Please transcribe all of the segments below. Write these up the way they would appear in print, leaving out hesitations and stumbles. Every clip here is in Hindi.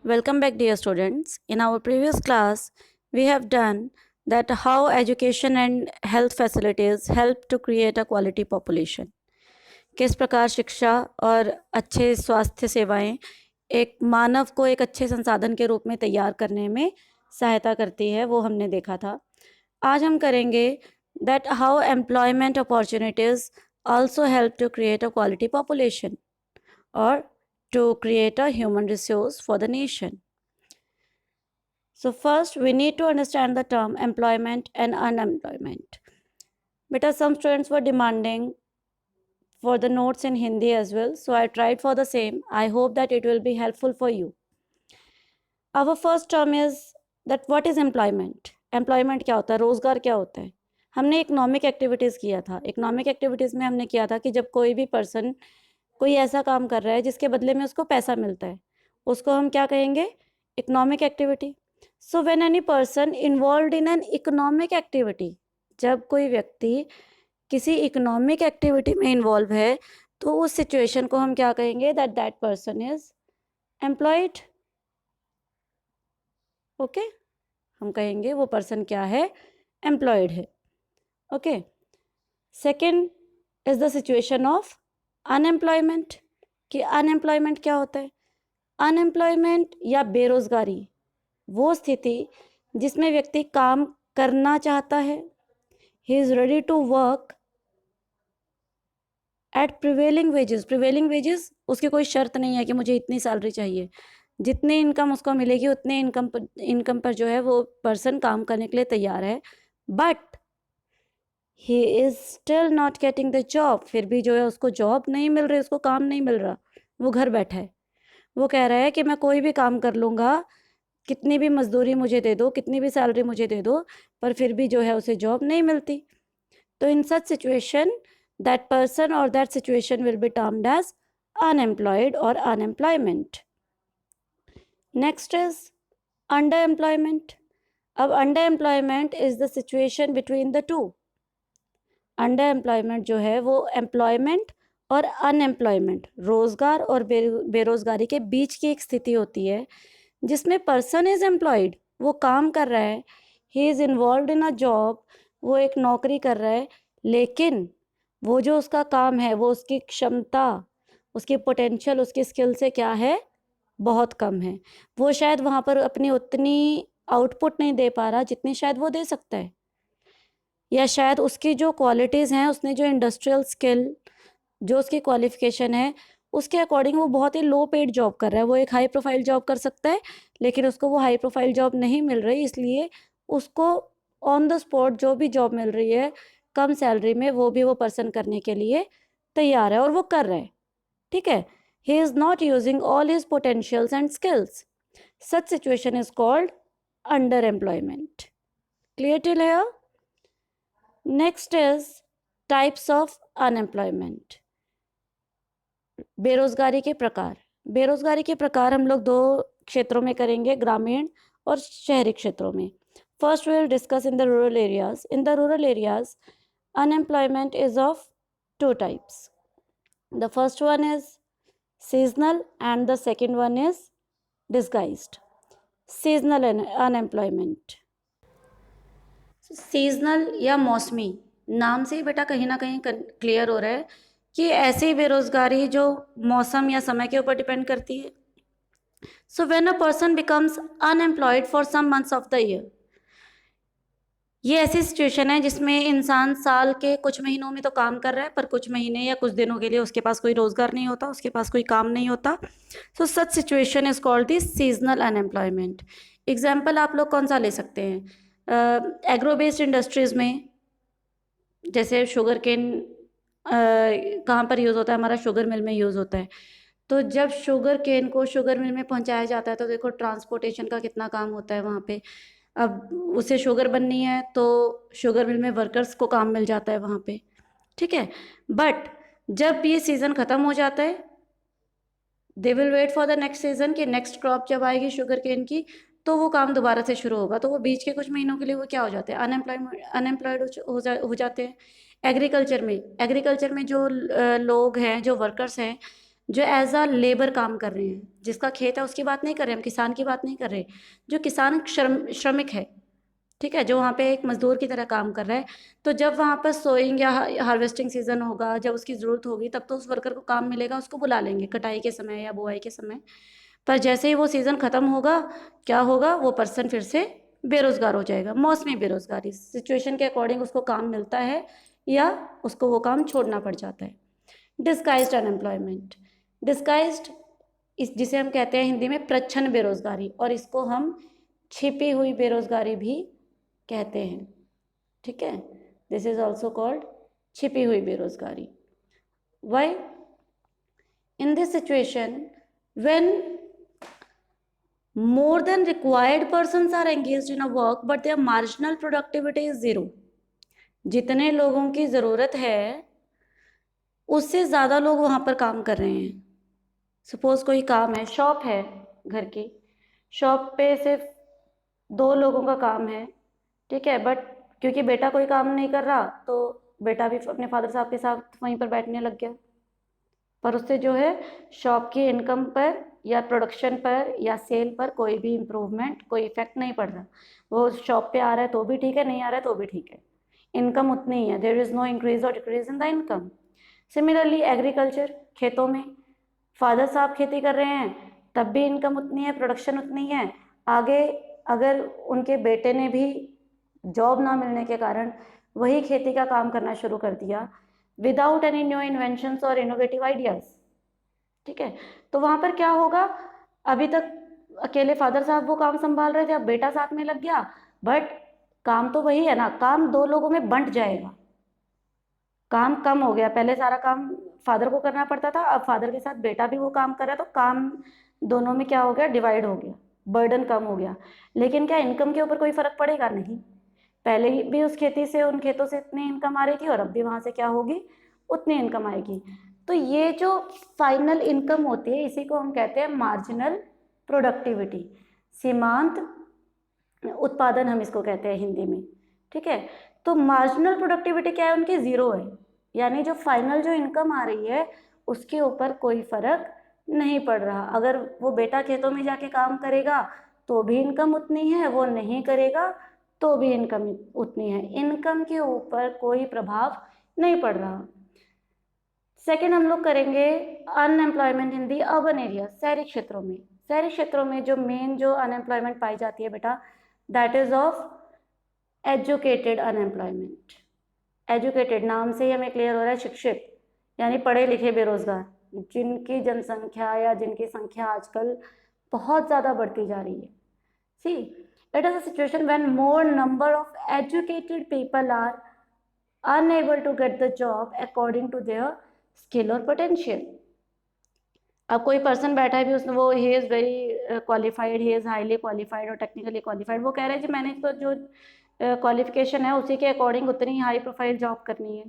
Welcome back, dear students. In our previous class, we have done that how education and health facilities help to create a quality population. किस प्रकार शिक्षा और अच्छे स्वास्थ्य सेवाएं एक मानव को एक अच्छे संसाधन के रूप में तैयार करने में सहायता करती है, वो हमने देखा था। आज हम करेंगे that how employment opportunities also help to create a quality population or to create a human resource for the nation. So first we need to understand the term employment and unemployment. Because some students were demanding for the notes in Hindi as well, so I tried for the same. I hope that it will be helpful for you. Our first term is that what is employment? Employment क्या होता है, रोजगार क्या होता है? हमने इकोनॉमिक एक्टिविटीज़ किया था। इकोनॉमिक एक्टिविटीज़ में हमने किया था कि जब कोई भी पर्सन कोई ऐसा काम कर रहा है जिसके बदले में उसको पैसा मिलता है, उसको हम क्या कहेंगे? Economic activity. So when any person involved in an economic activity, जब कोई व्यक्ति किसी इकोनॉमिक एक्टिविटी में इन्वॉल्व है तो उस सिचुएशन को हम क्या कहेंगे? That person is employed. Okay, हम कहेंगे वो पर्सन क्या है? एम्प्लॉयड है। Okay, second is the situation of unemployment. कि अनएम्प्लॉयमेंट क्या होता है? अनएम्प्लॉयमेंट या बेरोजगारी वो स्थिति जिसमें व्यक्ति काम करना चाहता है, he is ready to work at prevailing wages. Prevailing wages उसकी कोई शर्त नहीं है कि मुझे इतनी सैलरी चाहिए, जितनी इनकम उसको मिलेगी उतने इनकम पर जो है वो पर्सन काम करने के लिए तैयार है, but he is still not getting the job. फिर भी जो है उसको जॉब नहीं मिल रही, उसको काम नहीं मिल रहा, वो घर बैठा है। वो कह रहा है कि मैं कोई भी काम कर लूँगा, कितनी भी मजदूरी मुझे दे दो, कितनी भी सैलरी मुझे दे दो, पर फिर भी जो है उसे जॉब नहीं मिलती। तो in such situation that person और that situation will be termed as unemployed और unemployment. Next is under employment. अब under employment is the situation between the two. Under employment जो है वो एम्प्लॉयमेंट और अनएम्प्लॉयमेंट, रोजगार और बेरोजगारी के बीच की एक स्थिति होती है जिसमें पर्सन इज एम्प्लॉयड, वो काम कर रहा है, he is involve in a job, वो एक नौकरी कर रहा है, लेकिन वो जो उसका काम है वो उसकी क्षमता, उसकी पोटेंशियल, उसकी स्किल से क्या है? बहुत कम है। वो शायद वहाँ पर अपनी उतनी आउटपुट नहीं दे पा रहा जितनी शायद वो दे सकता है, या शायद उसकी जो क्वालिटीज़ हैं, उसने जो इंडस्ट्रियल स्किल, जो उसकी क्वालिफिकेशन है, उसके अकॉर्डिंग वो बहुत ही लो पेड जॉब कर रहा है। वो एक हाई प्रोफाइल जॉब कर सकता है, लेकिन उसको वो हाई प्रोफाइल जॉब नहीं मिल रही, इसलिए उसको ऑन द स्पॉट जो भी जॉब मिल रही है कम सैलरी में, वो भी वो पर्सन करने के लिए तैयार है और वो कर रहा है। ठीक है, he is not using all his potentials and skills. Such situation is called under employment. Clear till here? Next is types of unemployment. बेरोजगारी के प्रकार। बेरोजगारी के प्रकार हम लोग दो क्षेत्रों में करेंगे, ग्रामीण और शहरी क्षेत्रों में। First we will discuss in the rural areas. In the rural areas unemployment is of two types. The first one is seasonal and the second one is disguised. Seasonal unemployment. Seasonal या मौसमी, नाम से ही बेटा कहीं ना कहीं क्लियर हो रहा है कि ऐसी बेरोजगारी जो मौसम या समय के ऊपर डिपेंड करती है. So when a person becomes unemployed for some months of the year, ये ऐसी सिचुएशन है जिसमें इंसान साल के कुछ महीनों में तो काम कर रहा है, पर कुछ महीने या कुछ दिनों के लिए उसके पास कोई रोजगार नहीं होता, उसके पास कोई काम नहीं होता. So such situation is called the seasonal unemployment. Example आप लोग कौन सा ले सकते हैं? एग्रो बेस्ड इंडस्ट्रीज में, जैसे शुगर केन कहाँ पर यूज़ होता है? हमारा शुगर मिल में यूज़ होता है. तो जब शुगर केन को शुगर मिल में पहुँचाया जाता है तो देखो ट्रांसपोर्टेशन का कितना काम होता है वहाँ पे. अब उसे शुगर बननी है तो शुगर मिल में वर्कर्स को काम मिल जाता है वहाँ पे. ठीक है, बट जब ये सीज़न ख़त्म हो जाता है, they will wait for the next season कि नेक्स्ट क्रॉप जब आएगी शुगर केन की तो वो काम दोबारा से शुरू होगा. तो वो बीच के कुछ महीनों के लिए वो क्या हो जाते हैं? अनएम्प्लॉयड हो जाते हैं. एग्रीकल्चर में जो लोग हैं, जो वर्कर्स हैं, जो एज अ लेबर काम कर रहे हैं, जिसका खेत है उसकी बात नहीं कर रहे हम, किसान की बात नहीं कर रहे, जो किसान श्रमिक है, ठीक है, जो वहाँ पे एक मजदूर की तरह काम कर रहा है। तो जब वहाँ पर सोइंग या हार्वेस्टिंग सीजन होगा, जब उसकी ज़रूरत होगी, तब तो उस वर्कर को काम मिलेगा, उसको बुला लेंगे कटाई के समय या बुआई के समय। पर जैसे ही वो सीज़न ख़त्म होगा, क्या होगा, वो पर्सन फिर से बेरोज़गार हो जाएगा। मौसमी बेरोज़गारी, सिचुएशन के अकॉर्डिंग उसको काम मिलता है या उसको वो काम छोड़ना पड़ जाता है। डिस्गाइज्ड अनएम्प्लॉयमेंट, डिस्गाइज्ड जिसे हम कहते हैं हिंदी में प्रच्छन्न बेरोज़गारी, और इसको हम छिपी हुई बेरोज़गारी भी कहते हैं, ठीक है। दिस इज ऑल्सो कॉल्ड छिपी हुई बेरोज़गारी। Why? In this situation when more than required persons are engaged in a work but their marginal productivity is zero, जितने लोगों की ज़रूरत है उससे ज़्यादा लोग वहाँ पर काम कर रहे हैं। सपोज कोई काम है, शॉप है घर की, शॉप पे सिर्फ 2 लोगों का काम है, ठीक है, बट क्योंकि बेटा कोई काम नहीं कर रहा तो बेटा भी अपने फादर साहब के साथ वहीं पर बैठने लग गया, पर उससे जो है शॉप की इनकम पर या प्रोडक्शन पर या सेल पर कोई भी इम्प्रूवमेंट, कोई इफेक्ट नहीं पड़ रहा। वो शॉप पे आ रहा है तो भी ठीक है, नहीं आ रहा है तो भी ठीक है, इनकम उतनी ही है, देयर इज़ नो इंक्रीज और decrease in the income. Similarly agriculture, खेतों में फादर साहब खेती कर रहे हैं तब भी इनकम उतनी है, प्रोडक्शन उतनी है। आगे अगर उनके बेटे ने भी जॉब ना मिलने के कारण वही खेती का काम करना शुरू कर दिया विदाउट एनी न्यू इन्वेंशंस और इनोवेटिव आइडियाज, ठीक है, तो वहाँ पर क्या होगा, अभी तक अकेले फादर साहब वो काम संभाल रहे थे, अब बेटा साथ में लग गया, बट काम तो वही है ना, काम 2 लोगों में बंट जाएगा, काम कम हो गया। पहले सारा काम फादर को करना पड़ता था, अब फादर के साथ बेटा भी वो काम कर रहा है, तो काम दोनों में क्या हो गया, डिवाइड हो गया, बर्डन कम हो गया। लेकिन क्या इनकम के ऊपर कोई फर्क पड़ेगा? नहीं। पहले ही भी उस खेती से, उन खेतों से इतनी इनकम आ रही थी और अब भी वहाँ से क्या होगी, उतनी इनकम आएगी। तो ये जो फाइनल इनकम होती है इसी को हम कहते हैं मार्जिनल प्रोडक्टिविटी, सीमांत उत्पादन हम इसको कहते हैं हिंदी में, ठीक है। तो मार्जिनल प्रोडक्टिविटी क्या है, उनकी ज़ीरो है, यानी जो फाइनल जो इनकम आ रही है उसके ऊपर कोई फर्क नहीं पड़ रहा। अगर वो बेटा खेतों में जाके काम करेगा तो भी इनकम उतनी है, वो नहीं करेगा तो भी इनकम उतनी है, इनकम के ऊपर कोई प्रभाव नहीं पड़ रहा। सेकेंड हम लोग करेंगे अनएम्प्लॉयमेंट इन दी अर्बन एरिया, शहरी क्षेत्रों में। शहरी क्षेत्रों में जो मेन जो अनएम्प्लॉयमेंट पाई जाती है बेटा, that is of educated unemployment. Educated नाम से ही हमें क्लियर हो रहा है, शिक्षित यानी पढ़े लिखे बेरोजगार, जिनकी जनसंख्या या जिनकी संख्या आजकल बहुत ज़्यादा बढ़ती जा रही है। See, it is a situation when more number of educated people are unable to get the job according to their skill और potential। अब कोई पर्सन बैठा है भी, उसने वो he is very qualified, he is highly qualified और टेक्निकली क्वालिफाइड, वो कह रहे हैं कि मैंने तो जो क्वालिफिकेशन है उसी के अकॉर्डिंग उतनी हाई प्रोफाइल जॉब करनी है,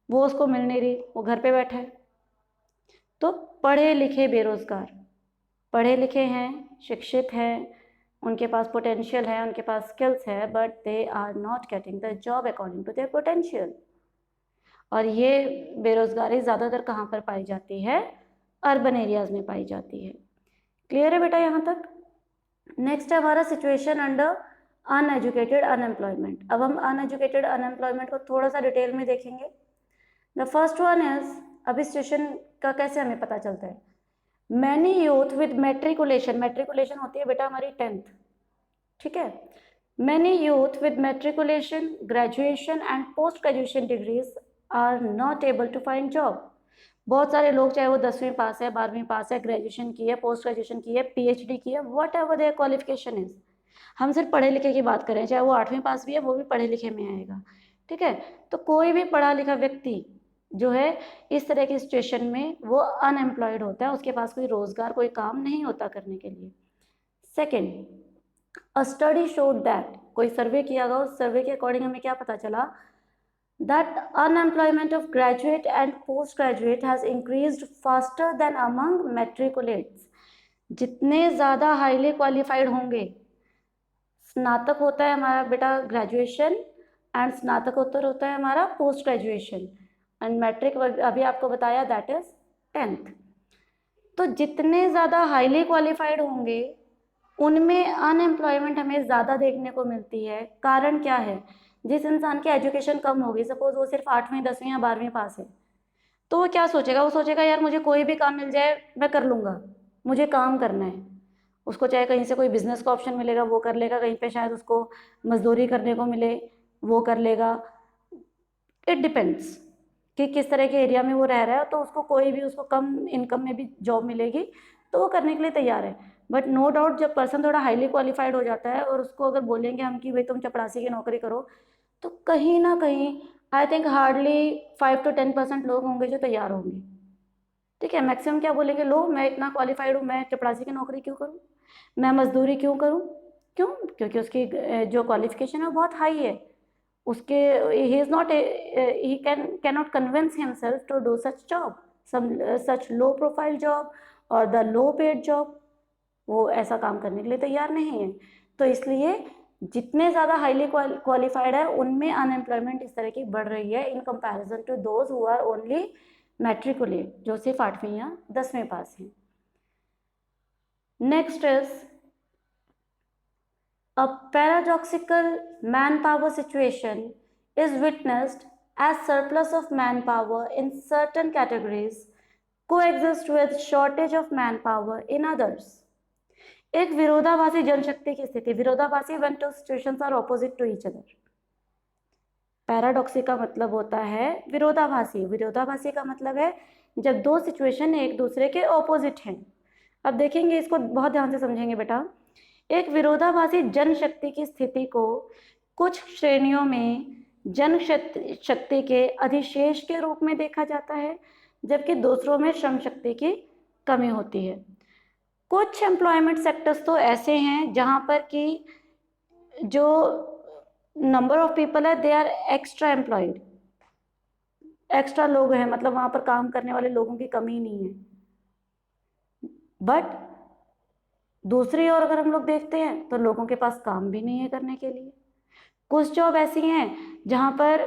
वो उसको मिल नहीं रही, वो घर पे बैठा है। तो पढ़े लिखे बेरोजगार, पढ़े लिखे हैं, शिक्षित हैं, उनके पास पोटेंशियल है, उनके पास स्किल्स है, but they are not getting the job according to their potential. और ये बेरोजगारी ज़्यादातर कहाँ पर पाई जाती है, अर्बन एरियाज में पाई जाती है। क्लियर है बेटा यहाँ तक? नेक्स्ट है हमारा सिचुएशन अंडर अनएजुकेटेड अनएम्प्लॉयमेंट। अब हम अनएजुकेटेड अनएम्प्लॉयमेंट को थोड़ा सा डिटेल में देखेंगे। द फर्स्ट वन इज, अभी सिचुएशन का कैसे हमें पता चलता है, many youth with matriculation, matriculation होती है बेटा हमारी 10th, ठीक है, many youth with matriculation, graduation and post graduation degrees are not able to find job. बहुत सारे लोग, चाहे वो 10वीं पास है, 12वीं पास है, ग्रेजुएशन की है, पोस्ट ग्रेजुएशन की है, PhD की है, whatever their qualification is, हम सिर्फ पढ़े लिखे की बात करें, चाहे वो 8वीं पास भी है वो भी पढ़े लिखे में आएगा, ठीक है। तो कोई भी पढ़ा लिखा व्यक्ति जो है इस तरह की सिचुएशन में वो अनएम्प्लॉयड होता है, उसके पास कोई रोजगार, कोई काम नहीं होता करने के लिए। Second, a study showed that, कोई सर्वे किया गया, उस सर्वे के अकॉर्डिंग हमें क्या पता चला, that unemployment of graduate and postgraduate has increased faster than among matriculates। जितने ज़्यादा हाईली क्वालिफाइड होंगे, स्नातक होता है हमारा बेटा ग्रेजुएशन एंड स्नातकोत्तर होता है हमारा पोस्ट ग्रेजुएशन, एंड मैट्रिक अभी आपको बताया दैट इज 10th। तो जितने ज़्यादा हाईली क्वालिफाइड होंगे उनमें अनएम्प्लॉयमेंट हमें ज़्यादा देखने को मिलती है। कारण क्या है? जिस इंसान की एजुकेशन कम होगी, सपोज वो सिर्फ 8वीं 10वीं या 12वीं पास है, तो वो क्या सोचेगा? वो सोचेगा यार मुझे कोई भी काम मिल जाए मैं कर लूँगा, मुझे काम करना है। उसको चाहे कहीं से कोई बिजनेस का ऑप्शन मिलेगा वो कर लेगा, कहीं पे शायद उसको मजदूरी करने को मिले वो कर लेगा। इट डिपेंड्स कि किस तरह के एरिया में वो रह रहा है, तो उसको कोई भी उसको कम इनकम में भी जॉब मिलेगी तो वो करने के लिए तैयार है। बट नो डाउट जब पर्सन थोड़ा हाईली क्वालिफाइड हो जाता है और उसको अगर बोलेंगे हम कि भाई तुम चपरासी की नौकरी करो, तो कहीं ना कहीं आई थिंक हार्डली 5 to 10% लोग होंगे जो तैयार होंगे। ठीक है, मैक्सिमम क्या बोलेंगे, लो मैं इतना क्वालिफाइड हूँ, मैं चपरासी की नौकरी क्यों करूँ, मैं मजदूरी क्यों करूँ। क्यों? क्योंकि उसकी जो क्वालिफिकेशन है वो बहुत हाई है। उसके he is not he cannot convince himself to do such job, such low profile job और द लो पेड जॉब। वो ऐसा काम करने के लिए तैयार नहीं है। तो इसलिए जितने ज़्यादा हाईली क्वालिफाइड है उनमें अनएम्प्लॉयमेंट इस तरह की बढ़ रही है in comparison to those who are only matriculate, जो सिर्फ 8वीं या 10वीं पास हैं। Next is a paradoxical manpower situation is witnessed as surplus of manpower in certain categories coexist with shortage of manpower in others. एक विरोधाभासी जनशक्ति की स्थिति, विरोधाभासी when two situations are opposite to each other. पैराडॉक्सी का मतलब होता है विरोधाभासी, विरोधाभासी का मतलब है जब दो सिचुएशन एक दूसरे के ऑपोजिट हैं। अब देखेंगे, इसको बहुत ध्यान से समझेंगे बेटा। एक विरोधाभासी जनशक्ति की स्थिति को कुछ श्रेणियों में जनशक्ति के अधिशेष के रूप में देखा जाता है, जबकि दूसरों में श्रम शक्ति की कमी होती है। कुछ एम्प्लॉयमेंट सेक्टर्स तो ऐसे हैं जहां पर कि जो नंबर ऑफ पीपल है they are extra employed, extra लोग हैं, मतलब वहां पर काम करने वाले लोगों की कमी नहीं है। बट दूसरी ओर अगर हम लोग देखते हैं तो लोगों के पास काम भी नहीं है करने के लिए। कुछ जॉब ऐसी हैं जहां पर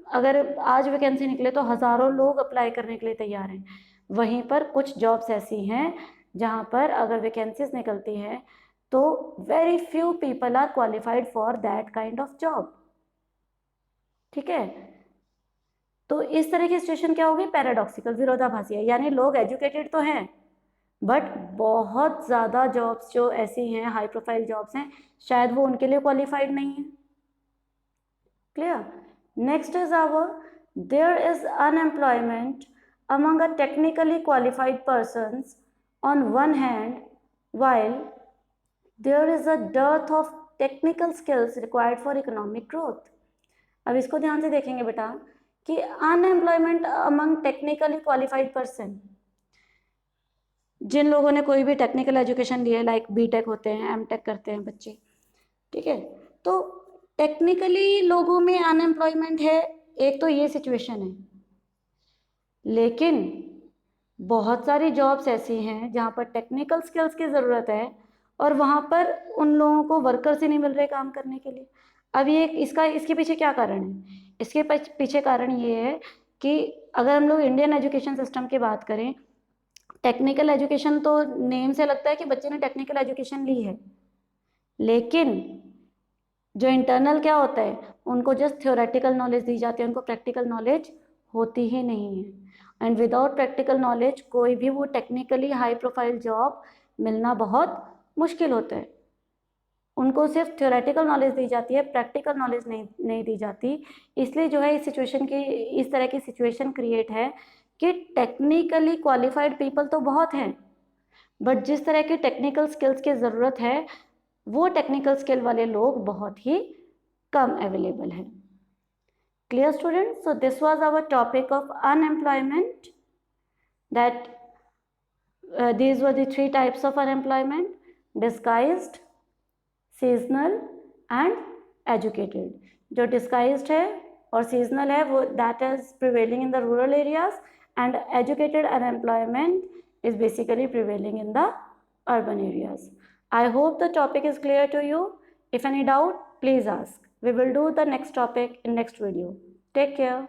अगर आज वैकेंसी निकले तो हजारों लोग अप्लाई करने के लिए तैयार हैं। वहीं पर कुछ जॉब्स ऐसी हैं जहां पर अगर वैकेंसीज निकलती हैं तो very few people are qualified for that kind of job. ठीक है, तो इस तरह की सिचुएशन क्या होगी? पैराडॉक्सिकल, विरोधाभासी है। यानी लोग एजुकेटेड तो हैं बट बहुत ज़्यादा जॉब्स जो ऐसी हैं, हाई प्रोफाइल जॉब्स हैं, शायद वो उनके लिए क्वालिफाइड नहीं है। Clear? Next is our there is unemployment among a technically qualified persons on one hand while there is a dearth of technical skills required for economic growth. अब इसको ध्यान से देखेंगे बेटा कि unemployment among technically qualified person, जिन लोगों ने कोई भी टेक्निकल एजुकेशन ली है, लाइक बीटेक होते हैं, एमटेक करते हैं बच्चे, ठीक है, तो टेक्निकली लोगों में अनएम्प्लॉयमेंट है, एक तो ये सिचुएशन है। लेकिन बहुत सारी जॉब्स ऐसी हैं जहाँ पर टेक्निकल स्किल्स की ज़रूरत है और वहाँ पर उन लोगों को वर्कर्स ही नहीं मिल रहे काम करने के लिए। अब ये इसके पीछे क्या कारण है? इसके पीछे कारण ये है कि अगर हम लोग इंडियन एजुकेशन सिस्टम की बात करें, टेक्निकल एजुकेशन तो नेम से लगता है कि बच्चे ने टेक्निकल एजुकेशन ली है, लेकिन जो इंटरनल क्या होता है, उनको जस्ट थ्योरेटिकल नॉलेज दी जाती है, उनको प्रैक्टिकल नॉलेज होती ही नहीं है। एंड विदाउट प्रैक्टिकल नॉलेज कोई भी वो टेक्निकली हाई प्रोफाइल जॉब मिलना बहुत मुश्किल होता है। उनको सिर्फ थ्योरेटिकल नॉलेज दी जाती है, प्रैक्टिकल नॉलेज नहीं दी जाती। इसलिए जो है इस तरह की सिचुएशन क्रिएट है कि टेक्निकली क्वालिफाइड पीपल तो बहुत हैं, बट जिस तरह की टेक्निकल स्किल्स की ज़रूरत है वो टेक्निकल स्किल वाले लोग बहुत ही कम अवेलेबल हैं। Clear students? So this was our topic of unemployment, that these were the 3 types of unemployment: disguised, seasonal and educated. जो disguised है और seasonal है वो that is prevailing in the rural areas, and educated unemployment is basically prevailing in the urban areas. I hope the topic is clear to you. If any doubt, please ask. We will do the next topic in next video. Take care.